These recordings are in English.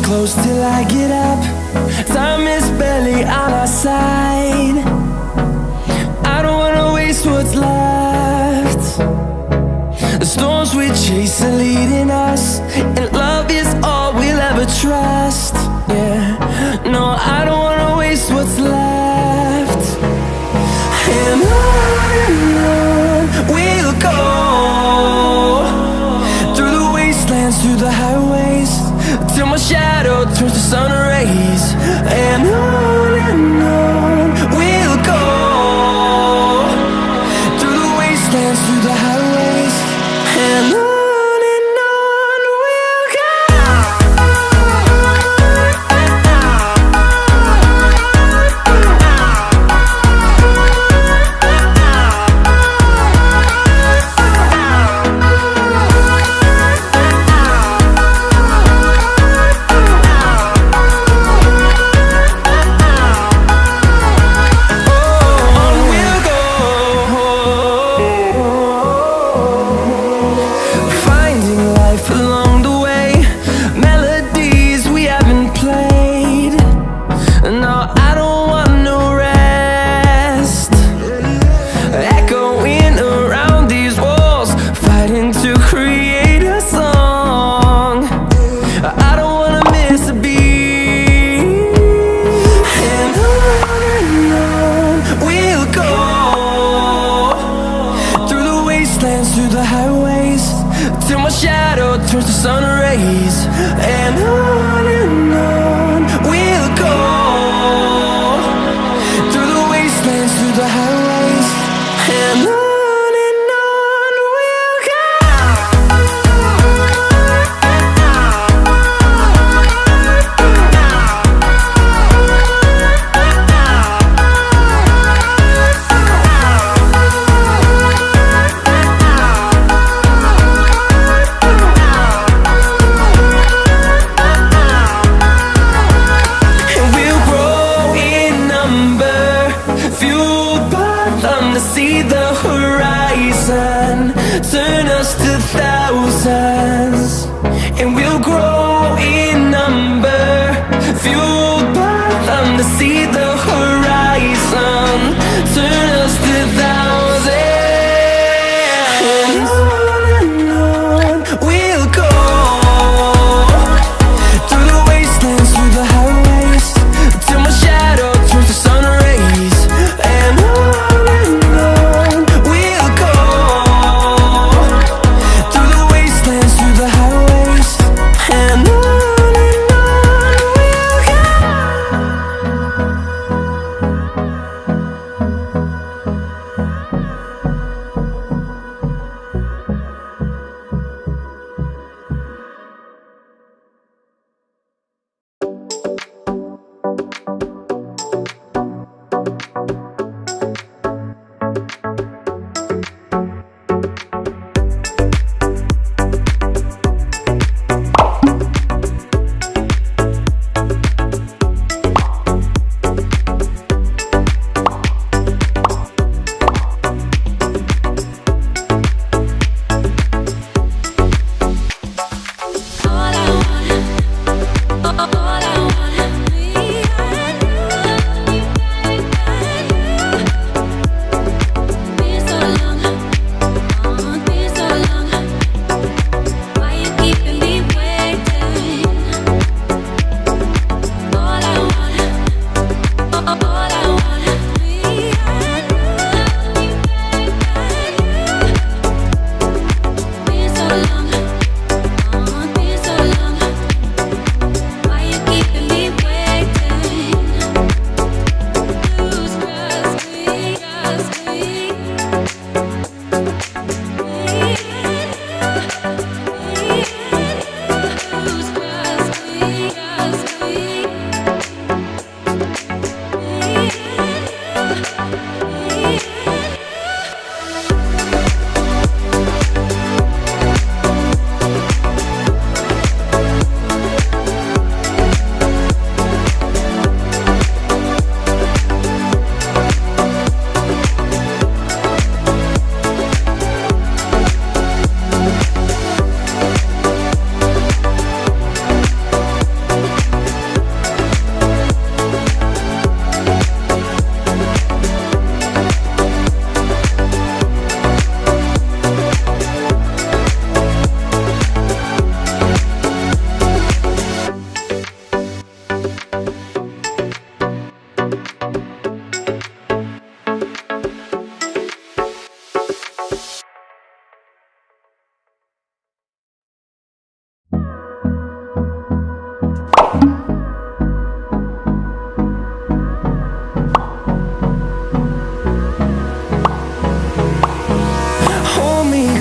close till I get up. Time is barely on our side. I don't wanna waste what's left. The storms we chase are leading us, and love is all we'll ever trust. Yeah, no, I don't wanna waste what's left. And on we'll go, through the wastelands, through the highways, till my shadow turns to sun rays. And on we'll go, through the wastelands, through the highways, and on. Through the highways, till my shadow turns to sun rays. And on we'll go, through the wastelands, through the highways, and on. we'll grow in number, fueled by them to see the horizon, turn us to thousands. And on we'll go, through the wastelands, through the highways, till my shadow turns to sun rays. And on we'll go, through the wastelands, through the highways. And on we'll go.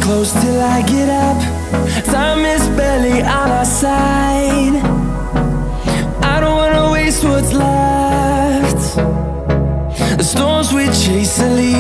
Close till I get up, time is barely on our side. I don't wanna waste what's left. The storms we chase are leaving.